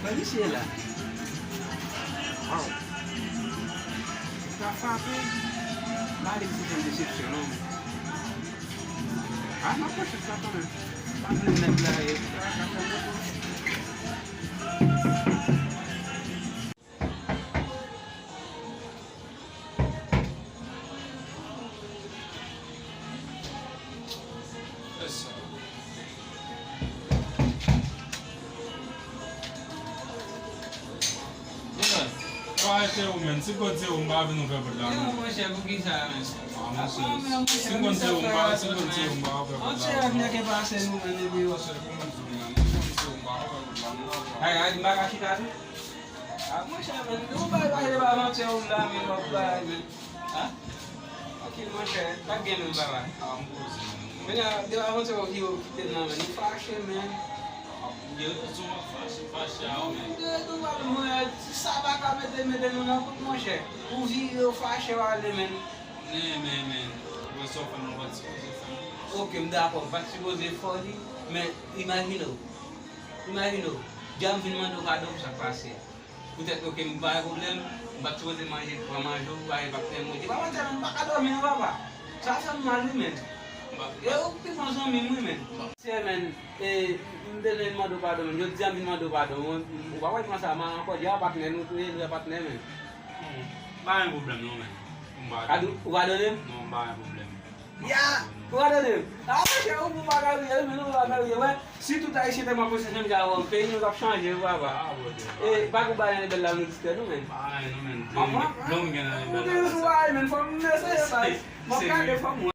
Policier là. Wow. Tu as frappé. Là, c'est une déception, non? Ah, ma poche, c'est ça quand même. Pas de mettre là et Quase o menos, se pode ser babo no cabelo. não, mas é porque já, mas. Se pode ser babo, se pode ser babo. Onde é a minha que vai ser no meio de você? Aí, devagar chegado. Ah, mas é, não vai levar não ser um lá, meu pai. Ah? Aqui não é, tá game não vai lá. Mas deu a volta ao rio que tem na mão, não faz, man. Eu sou uma faixa, Sabe a cabeça metendo não porque não é. O vídeo faz ali, man. Man. Eu sou fã, não pode ser. Ok, d'accord, parce que vous êtes fort, mais imaginez, jam fin mando cadeau ça passe. Peut-être que me pas problème, va trouver manger pour manger, va faire manger. Pas manger, pas cadeau mais va pas. Ça fait mal même. Eu que faço mesmo men. Se men ndele mando cadeau, eu jam fin mando cadeau, o vai começar a mandar coisa, já partner no ele partner men. Pas un problème non men. Cadeau, o cadeau nem? Non, pas un problème. Ya, agora deu. Ah, mas é um bagulho, eu não bagulho, se tu tá aí se tem uma posição de água, tem nos opções de água. E bagulho baiano de lá no distante, men. Ah, não men. Não, Não me engano. Deus vai, men, foi nessa aí. Mas cara, foi